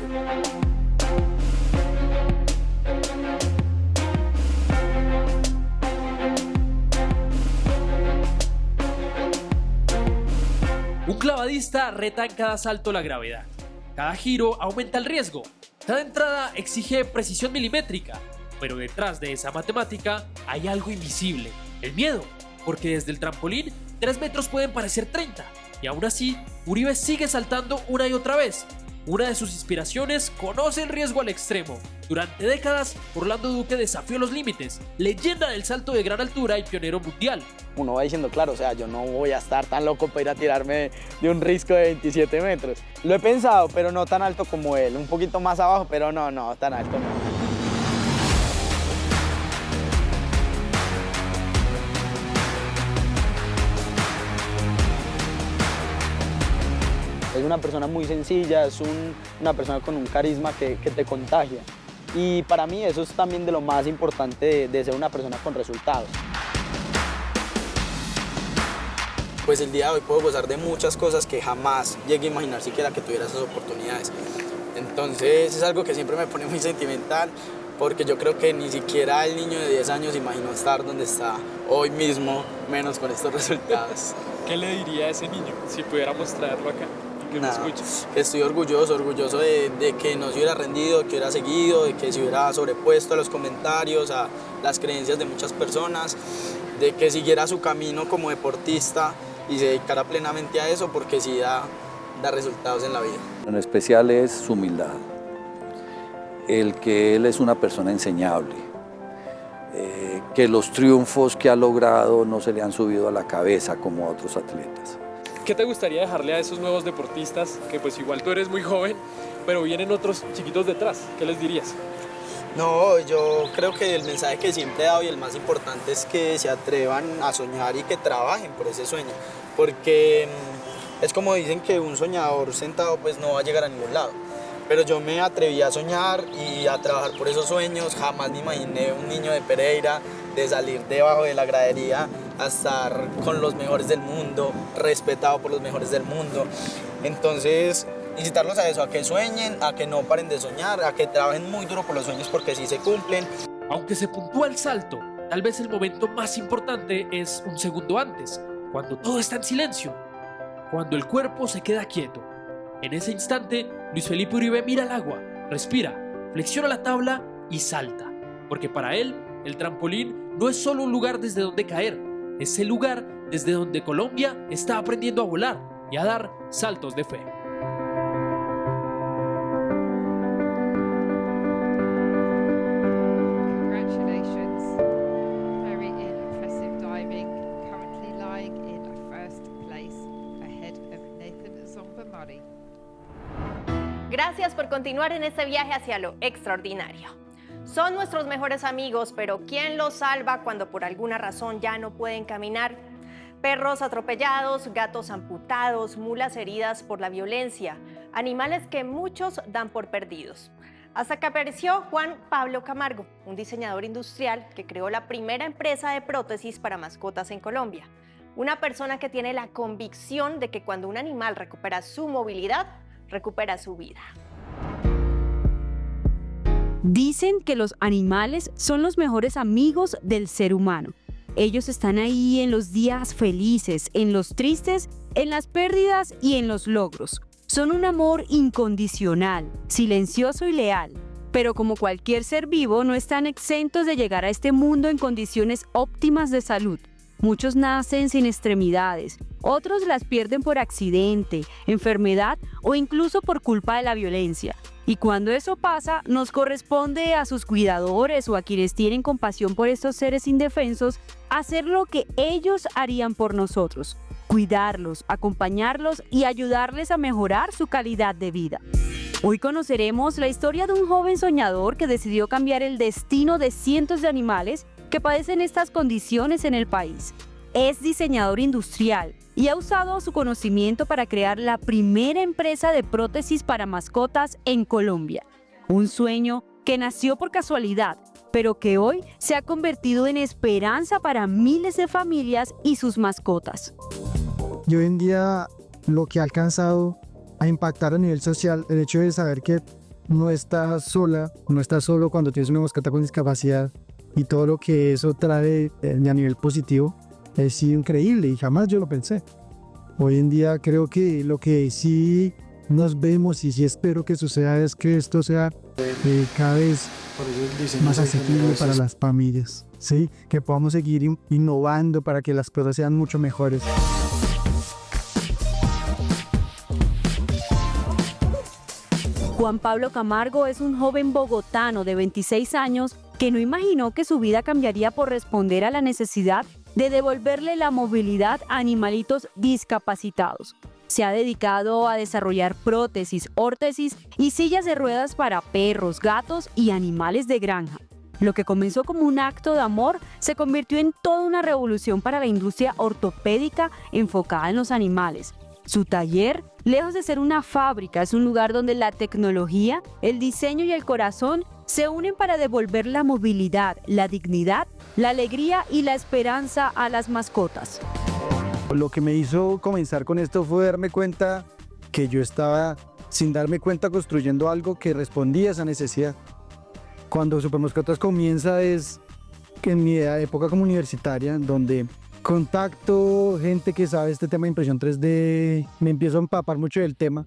Un clavadista reta en cada salto la gravedad. Cada giro aumenta el riesgo. Cada entrada exige precisión milimétrica. Pero detrás de esa matemática hay algo invisible: el miedo. Porque desde el trampolín 3 metros pueden parecer 30. Y aún así, Uribe sigue saltando una y otra vez. Una de sus inspiraciones conoce el riesgo al extremo. Durante décadas, Orlando Duque desafió los límites, leyenda del salto de gran altura y pionero mundial. Uno va diciendo, claro, o sea, yo no voy a estar tan loco para ir a tirarme de un risco de 27 metros. Lo he pensado, pero no tan alto como él. Un poquito más abajo, pero no, tan alto no. Es una persona muy sencilla, es una persona con un carisma que te contagia. Y para mí eso es también de lo más importante de ser una persona con resultados. Pues el día de hoy puedo gozar de muchas cosas que jamás llegué a imaginar siquiera que tuviera esas oportunidades. Entonces es algo que siempre me pone muy sentimental, porque yo creo que ni siquiera el niño de 10 años imaginó estar donde está hoy mismo, menos con estos resultados. ¿Qué le diría a ese niño si pudiéramos traerlo acá? Estoy orgulloso de que no se hubiera rendido, que hubiera seguido, de que se hubiera sobrepuesto a los comentarios, a las creencias de muchas personas, de que siguiera su camino como deportista y se dedicara plenamente a eso, porque sí da resultados en la vida. En especial es su humildad, el que él es una persona enseñable, que los triunfos que ha logrado no se le han subido a la cabeza como a otros atletas. ¿Qué te gustaría dejarle a esos nuevos deportistas, que pues igual tú eres muy joven, pero vienen otros chiquitos detrás? ¿Qué les dirías? No, yo creo que el mensaje que siempre he dado y el más importante es que se atrevan a soñar y que trabajen por ese sueño, porque es como dicen que un soñador sentado pues no va a llegar a ningún lado. Pero yo me atreví a soñar y a trabajar por esos sueños. Jamás me imaginé un niño de Pereira de salir debajo de la gradería a estar con los mejores del mundo, respetado por los mejores del mundo. Entonces, incitarlos a eso, a que sueñen, a que no paren de soñar, a que trabajen muy duro por los sueños, porque sí se cumplen. Aunque se puntúa el salto, tal vez el momento más importante es un segundo antes, cuando todo está en silencio, cuando el cuerpo se queda quieto. En ese instante, Luis Felipe Uribe mira al agua, respira, flexiona la tabla y salta. Porque para él, el trampolín no es solo un lugar desde donde caer, es el lugar desde donde Colombia está aprendiendo a volar y a dar saltos de fe. Congratulations. Very impressive diving. Currently lying in first place ahead of Nathan Zomba Gracias por continuar en este viaje hacia lo extraordinario. Son nuestros mejores amigos, pero ¿quién los salva cuando por alguna razón ya no pueden caminar? Perros atropellados, gatos amputados, mulas heridas por la violencia, animales que muchos dan por perdidos. Hasta que apareció Juan Pablo Camargo, un diseñador industrial que creó la primera empresa de prótesis para mascotas en Colombia. Una persona que tiene la convicción de que cuando un animal recupera su movilidad, recupera su vida. Dicen que los animales son los mejores amigos del ser humano. Ellos están ahí en los días felices, en los tristes, en las pérdidas y en los logros. Son un amor incondicional, silencioso y leal. Pero como cualquier ser vivo, no están exentos de llegar a este mundo en condiciones óptimas de salud. Muchos nacen sin extremidades, otros las pierden por accidente, enfermedad o incluso por culpa de la violencia. Y cuando eso pasa, nos corresponde a sus cuidadores o a quienes tienen compasión por estos seres indefensos hacer lo que ellos harían por nosotros: cuidarlos, acompañarlos y ayudarles a mejorar su calidad de vida. Hoy conoceremos la historia de un joven soñador que decidió cambiar el destino de cientos de animales que padecen estas condiciones en el país. Es diseñador industrial y ha usado su conocimiento para crear la primera empresa de prótesis para mascotas en Colombia. Un sueño que nació por casualidad, pero que hoy se ha convertido en esperanza para miles de familias y sus mascotas. Y hoy en día lo que ha alcanzado a impactar a nivel social, el hecho de saber que no estás sola, no estás solo cuando tienes una mascota con discapacidad y todo lo que eso trae a nivel positivo, es sido increíble y jamás yo lo pensé. Hoy en día creo que lo que sí nos vemos y sí espero que suceda es que esto sea cada vez más asequible para las familias, ¿sí? Que podamos seguir innovando para que las cosas sean mucho mejores. Juan Pablo Camargo es un joven bogotano de 26 años que no imaginó que su vida cambiaría por responder a la necesidad de devolverle la movilidad a animalitos discapacitados. Se ha dedicado a desarrollar prótesis, órtesis y sillas de ruedas para perros, gatos y animales de granja. Lo que comenzó como un acto de amor se convirtió en toda una revolución para la industria ortopédica enfocada en los animales. Su taller, lejos de ser una fábrica, es un lugar donde la tecnología, el diseño y el corazón se unen para devolver la movilidad, la dignidad, la alegría y la esperanza a las mascotas. Lo que me hizo comenzar con esto fue darme cuenta que yo estaba, sin darme cuenta, construyendo algo que respondía a esa necesidad. Cuando Supermascotas comienza es que en mi época como universitaria, donde contacto gente que sabe este tema de impresión 3D, me empiezo a empapar mucho del tema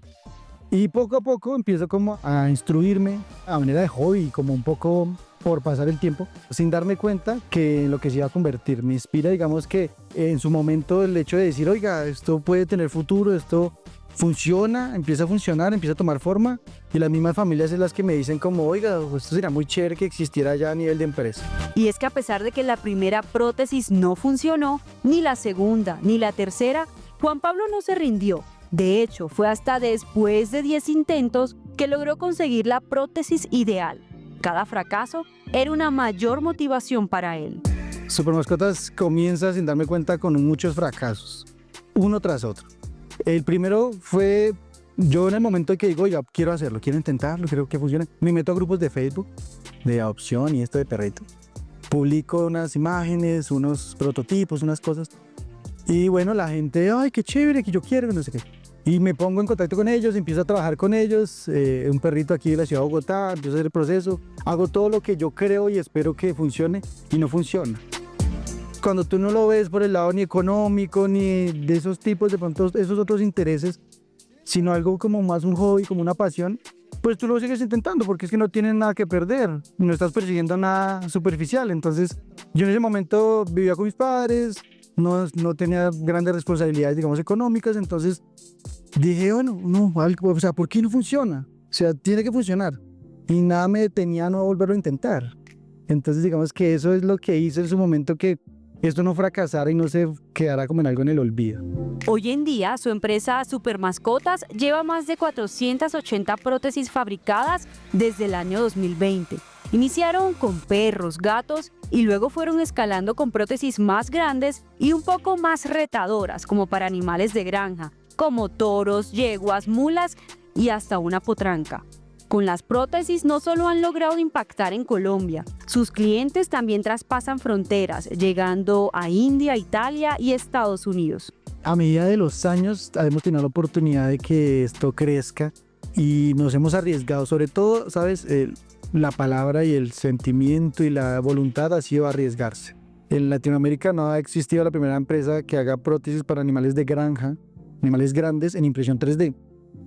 y poco a poco empiezo como a instruirme a manera de hobby, como un poco por pasar el tiempo, sin darme cuenta que en lo que se iba a convertir. Me inspira, digamos, que en su momento el hecho de decir, oiga, esto puede tener futuro, esto funciona, empieza a funcionar, empieza a tomar forma, y las mismas familias son las que me dicen como, oiga, esto sería muy chévere que existiera ya a nivel de empresa. Y es que a pesar de que la primera prótesis no funcionó, ni la segunda, ni la tercera, Juan Pablo no se rindió. De hecho, fue hasta después de 10 intentos que logró conseguir la prótesis ideal. Cada fracaso era una mayor motivación para él. Supermascotas comienza, sin darme cuenta, con muchos fracasos, uno tras otro. El primero fue yo en el momento en que digo, oiga, quiero hacerlo, quiero intentarlo, creo que funciona. Me meto a grupos de Facebook, de adopción y esto de perrito. Publico unas imágenes, unos prototipos, unas cosas. Y bueno, la gente, ay, qué chévere, que yo quiero, no sé qué. Y me pongo en contacto con ellos, empiezo a trabajar con ellos, un perrito aquí de la ciudad de Bogotá, empiezo a hacer el proceso, hago todo lo que yo creo y espero que funcione y no funciona. Cuando tú no lo ves por el lado ni económico, ni de esos tipos, de pronto esos otros intereses, sino algo como más un hobby, como una pasión, pues tú lo sigues intentando porque es que no tienes nada que perder, no estás persiguiendo nada superficial. Entonces yo en ese momento vivía con mis padres, no tenía grandes responsabilidades, digamos, económicas, entonces dije, bueno, no, o sea, ¿por qué no funciona? O sea, tiene que funcionar. Y nada me detenía a no volverlo a intentar. Entonces digamos que eso es lo que hice en su momento, que esto no fracasara y no se quedara como en algo en el olvido. Hoy en día, su empresa Supermascotas lleva más de 480 prótesis fabricadas desde el año 2020. Iniciaron con perros, gatos y luego fueron escalando con prótesis más grandes y un poco más retadoras, como para animales de granja, como toros, yeguas, mulas y hasta una potranca. Con las prótesis no solo han logrado impactar en Colombia, sus clientes también traspasan fronteras, llegando a India, Italia y Estados Unidos. A medida de los años hemos tenido la oportunidad de que esto crezca y nos hemos arriesgado, sobre todo, ¿sabes? La palabra y el sentimiento y la voluntad ha sido arriesgarse. En Latinoamérica no ha existido la primera empresa que haga prótesis para animales de granja, animales grandes en impresión 3D.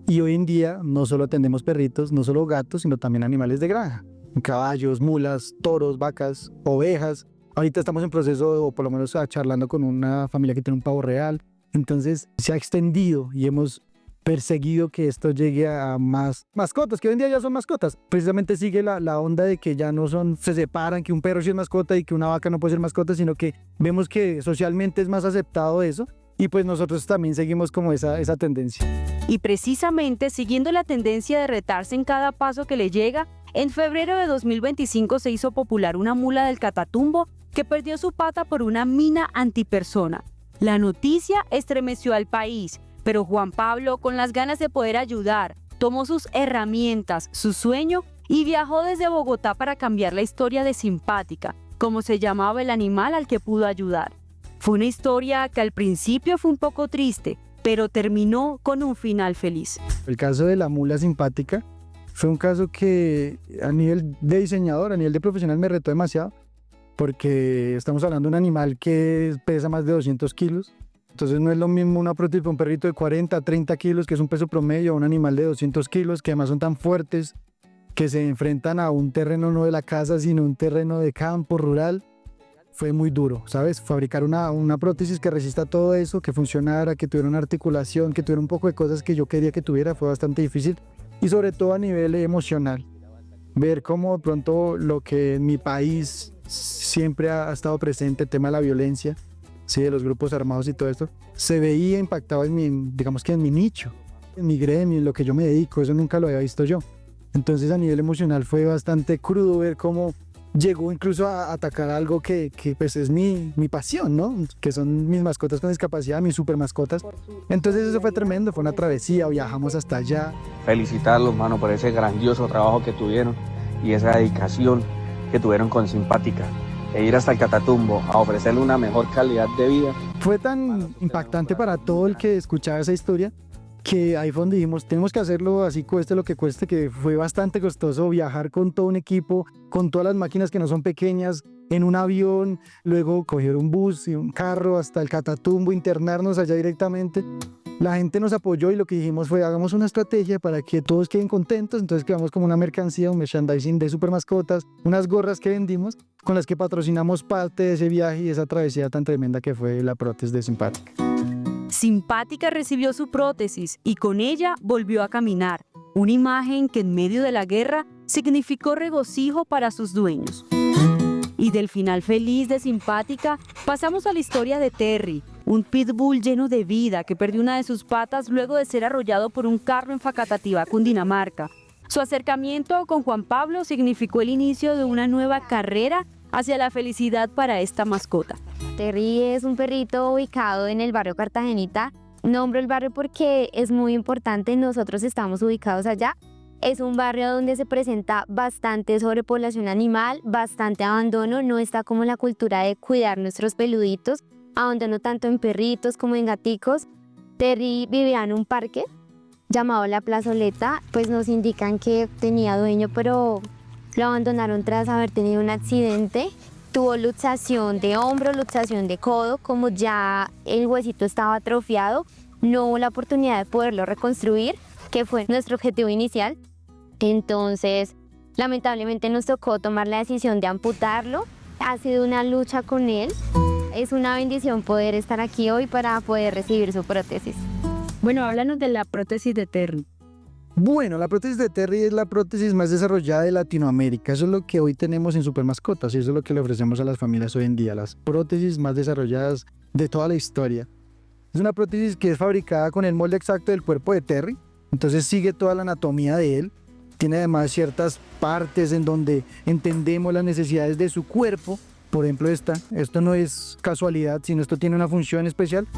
Y hoy en día no solo atendemos perritos, no solo gatos, sino también animales de granja. Caballos, mulas, toros, vacas, ovejas. Ahorita estamos en proceso, o por lo menos charlando con una familia que tiene un pavo real. Entonces se ha extendido y hemos perseguido que esto llegue a más mascotas, que hoy en día ya son mascotas. Precisamente sigue la onda de que ya no se separan, que un perro sí es mascota y que una vaca no puede ser mascota, sino que vemos que socialmente es más aceptado eso. Y pues nosotros también seguimos como esa tendencia. Y precisamente siguiendo la tendencia de retarse en cada paso que le llega, en febrero de 2025 se hizo popular una mula del Catatumbo que perdió su pata por una mina antipersona. La noticia estremeció al país, pero Juan Pablo, con las ganas de poder ayudar, tomó sus herramientas, su sueño y viajó desde Bogotá para cambiar la historia de Simpática, como se llamaba el animal al que pudo ayudar. Fue una historia que al principio fue un poco triste, pero terminó con un final feliz. El caso de la mula Simpática fue un caso que a nivel de diseñador, a nivel de profesional me retó demasiado, porque estamos hablando de un animal que pesa más de 200 kilos. Entonces no es lo mismo una prótesis para un perrito de 40, 30 kilos, que es un peso promedio, a un animal de 200 kilos, que además son tan fuertes, que se enfrentan a un terreno no de la casa, sino un terreno de campo rural. Fue muy duro, ¿sabes? Fabricar una prótesis que resista todo eso, que funcionara, que tuviera una articulación, que tuviera un poco de cosas que yo quería que tuviera, fue bastante difícil. Y sobre todo a nivel emocional. Ver cómo de pronto lo que en mi país siempre ha estado presente, el tema de la violencia, sí, de los grupos armados y todo esto, se veía impactado digamos que en mi nicho, en mi gremio, en lo que yo me dedico. Eso nunca lo había visto yo. Entonces a nivel emocional fue bastante crudo ver cómo llegó incluso a atacar algo que pues es mi pasión, ¿no? Que son mis mascotas con discapacidad, mis super mascotas. Entonces eso fue tremendo, fue una travesía, viajamos hasta allá. Felicitarlos, mano, por ese grandioso trabajo que tuvieron y esa dedicación que tuvieron con Simpática. E ir hasta el Catatumbo a ofrecerle una mejor calidad de vida. Fue tan impactante para todo el que escuchaba esa historia que ahí fue donde dijimos, tenemos que hacerlo así cueste lo que cueste, que fue bastante costoso viajar con todo un equipo, con todas las máquinas que no son pequeñas, en un avión, luego coger un bus y un carro hasta el Catatumbo, internarnos allá directamente. La gente nos apoyó y lo que dijimos fue, hagamos una estrategia para que todos queden contentos. Entonces creamos como una mercancía, un merchandising de Supermascotas, unas gorras que vendimos, con las que patrocinamos parte de ese viaje y esa travesía tan tremenda que fue la prótesis de Simpática. Simpática recibió su prótesis y con ella volvió a caminar, una imagen que en medio de la guerra significó regocijo para sus dueños. Y del final feliz de Simpática pasamos a la historia de Terry, un pitbull lleno de vida que perdió una de sus patas luego de ser arrollado por un carro en Facatativá, Cundinamarca. Su acercamiento con Juan Pablo significó el inicio de una nueva carrera hacia la felicidad para esta mascota. Terry es un perrito ubicado en el barrio Cartagenita. Nombro el barrio porque es muy importante, nosotros estamos ubicados allá. Es un barrio donde se presenta bastante sobrepoblación animal, bastante abandono, no está como la cultura de cuidar nuestros peluditos, abandono tanto en perritos como en gaticos. Terry vivía en un parque llamado La Plazoleta, pues nos indican que tenía dueño, pero lo abandonaron tras haber tenido un accidente. Tuvo luxación de hombro, luxación de codo, como ya el huesito estaba atrofiado, no hubo la oportunidad de poderlo reconstruir, que fue nuestro objetivo inicial. Entonces, lamentablemente nos tocó tomar la decisión de amputarlo. Ha sido una lucha con él. Es una bendición poder estar aquí hoy para poder recibir su prótesis. Bueno, háblanos de la prótesis de Terry. Bueno, la prótesis de Terry es la prótesis más desarrollada de Latinoamérica. Eso es lo que hoy tenemos en Supermascotas y eso es lo que le ofrecemos a las familias hoy en día, las prótesis más desarrolladas de toda la historia. Es una prótesis que es fabricada con el molde exacto del cuerpo de Terry, entonces sigue toda la anatomía de él. Tiene además ciertas partes en donde entendemos las necesidades de su cuerpo. Por ejemplo, esto no es casualidad, sino esto tiene una función especial.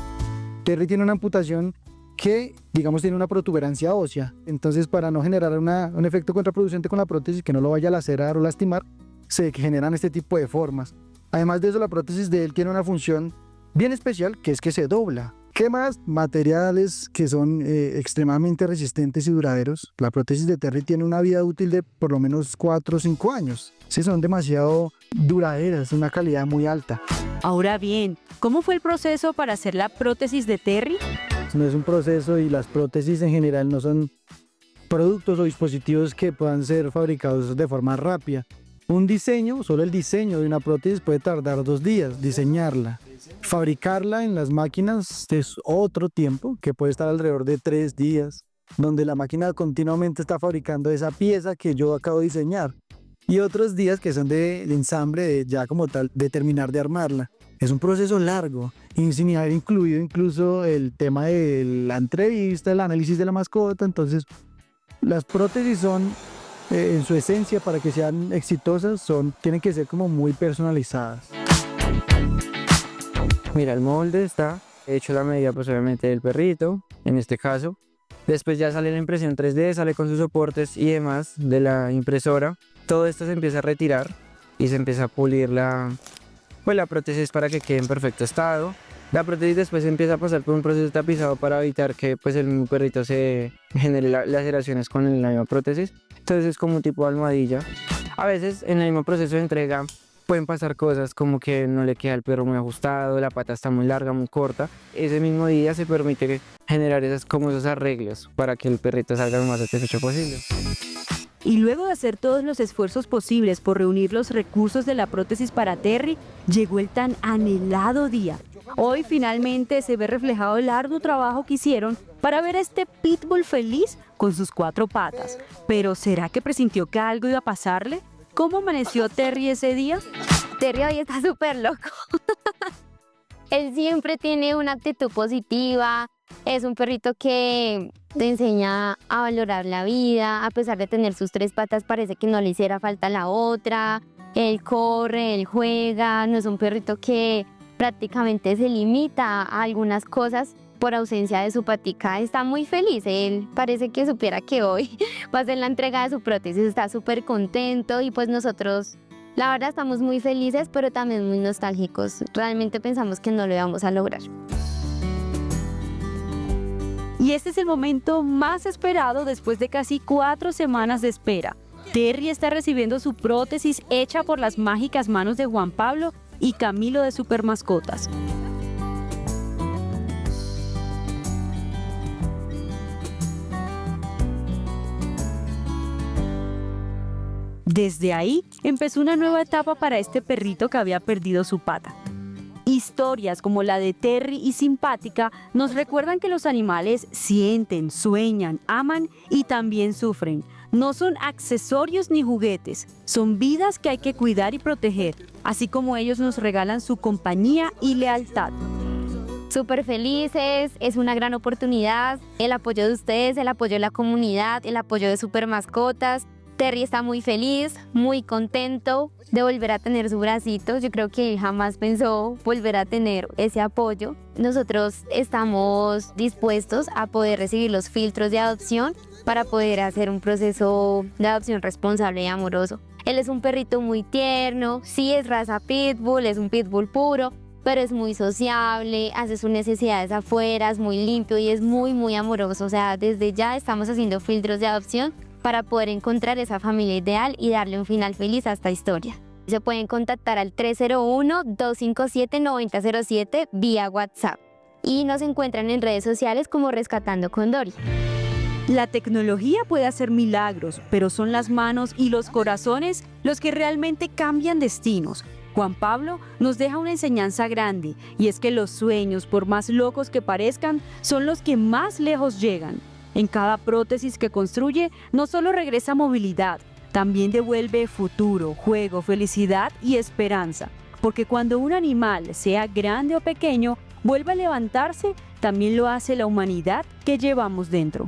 Terry tiene una amputación que, digamos, tiene una protuberancia ósea. Entonces, para no generar un efecto contraproducente con la prótesis, que no lo vaya a lacerar o lastimar, se generan este tipo de formas. Además de eso, la prótesis de él tiene una función bien especial, que es que se dobla. ¿Qué más? Materiales que son extremadamente resistentes y duraderos. La prótesis de Terry tiene una vida útil de por lo menos 4 o 5 años. Sí, son demasiado duraderas, una calidad muy alta. Ahora bien, ¿cómo fue el proceso para hacer la prótesis de Terry? No es un proceso y las prótesis en general no son productos o dispositivos que puedan ser fabricados de forma rápida. Un diseño, solo el diseño de una prótesis puede tardar 2 días, diseñarla. Fabricarla en las máquinas es otro tiempo, que puede estar alrededor de 3 días, donde la máquina continuamente está fabricando esa pieza que yo acabo de diseñar. Y otros días que son de ensamble, ya como tal, de terminar de armarla. Es un proceso largo, y sin haber incluido incluso el tema de la entrevista, el análisis de la mascota. Entonces, las prótesis son, en su esencia, para que sean exitosas, tienen que ser como muy personalizadas. Mira, el molde está hecho a la medida, pues obviamente, del perrito, en este caso. Después ya sale la impresión 3D, sale con sus soportes y demás de la impresora. Todo esto se empieza a retirar y se empieza a pulir la prótesis para que quede en perfecto estado. La prótesis después empieza a pasar por un proceso de tapizado para evitar que pues, el mismo perrito se genere laceraciones con la misma prótesis. Entonces es como un tipo de almohadilla. A veces en el mismo proceso de entrega pueden pasar cosas como que no le queda el perro muy ajustado, la pata está muy larga, muy corta. Ese mismo día se permite generar esos arreglos para que el perrito salga lo más satisfecho posible. Y luego de hacer todos los esfuerzos posibles por reunir los recursos de la prótesis para Terry, llegó el tan anhelado día. Hoy finalmente se ve reflejado el arduo trabajo que hicieron para ver a este pitbull feliz con sus 4 patas. Pero ¿será que presintió que algo iba a pasarle? ¿Cómo amaneció Terry ese día? Terry hoy está súper loco. Él siempre tiene una actitud positiva. Es un perrito que te enseña a valorar la vida. A pesar de tener sus 3 patas, parece que no le hiciera falta la otra. Él corre, él juega. No es un perrito que prácticamente se limita a algunas cosas por ausencia de su patica. Está muy feliz. Él parece que supiera que hoy va a ser la entrega de su prótesis. Está súper contento y pues nosotros, la verdad, estamos muy felices, pero también muy nostálgicos. Realmente pensamos que no lo íbamos a lograr. Y este es el momento más esperado después de casi 4 semanas de espera. Terry está recibiendo su prótesis hecha por las mágicas manos de Juan Pablo y Camilo de Supermascotas. Desde ahí empezó una nueva etapa para este perrito que había perdido su pata. Historias como la de Terry y Simpática nos recuerdan que los animales sienten, sueñan, aman y también sufren. No son accesorios ni juguetes, son vidas que hay que cuidar y proteger, así como ellos nos regalan su compañía y lealtad. Súper felices, es una gran oportunidad, el apoyo de ustedes, el apoyo de la comunidad, el apoyo de Supermascotas. Terry está muy feliz, muy contento de volver a tener su bracito. Yo creo que él jamás pensó volver a tener ese apoyo. Nosotros estamos dispuestos a poder recibir los filtros de adopción para poder hacer un proceso de adopción responsable y amoroso. Él es un perrito muy tierno, sí es raza pitbull, es un pitbull puro, pero es muy sociable, hace sus necesidades afuera, es muy limpio y es muy, muy amoroso. O sea, desde ya estamos haciendo filtros de adopción para poder encontrar esa familia ideal y darle un final feliz a esta historia. Se pueden contactar al 301-257-9007 vía WhatsApp y nos encuentran en redes sociales como Rescatando con Dory. La tecnología puede hacer milagros, pero son las manos y los corazones los que realmente cambian destinos. Juan Pablo nos deja una enseñanza grande, y es que los sueños, por más locos que parezcan, son los que más lejos llegan. En cada prótesis que construye, no solo regresa movilidad, también devuelve futuro, juego, felicidad y esperanza. Porque cuando un animal, sea grande o pequeño, vuelve a levantarse, también lo hace la humanidad que llevamos dentro.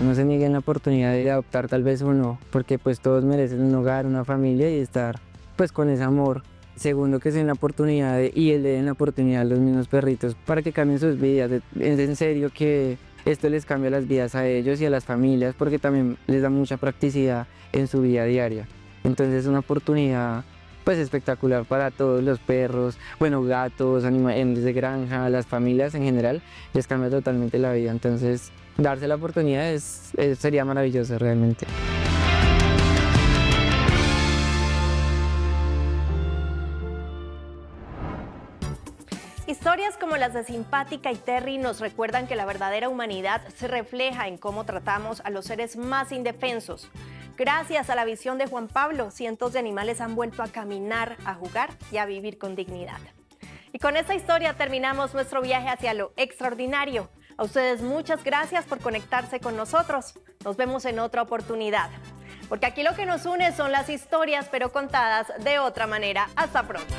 No se nieguen la oportunidad de adoptar tal vez uno, porque pues todos merecen un hogar, una familia y estar pues con ese amor. Segundo, que se den la oportunidad y le den la oportunidad a los mismos perritos para que cambien sus vidas. Es en serio que esto les cambia las vidas a ellos y a las familias, porque también les da mucha practicidad en su vida diaria. Entonces es una oportunidad pues espectacular para todos los perros, bueno, gatos, animales de granja, las familias en general, les cambia totalmente la vida. Entonces darse la oportunidad sería maravilloso realmente. Historias como las de Simpática y Terry nos recuerdan que la verdadera humanidad se refleja en cómo tratamos a los seres más indefensos. Gracias a la visión de Juan Pablo, cientos de animales han vuelto a caminar, a jugar y a vivir con dignidad. Y con esta historia terminamos nuestro viaje hacia lo extraordinario. A ustedes muchas gracias por conectarse con nosotros. Nos vemos en otra oportunidad. Porque aquí lo que nos une son las historias, pero contadas de otra manera. Hasta pronto.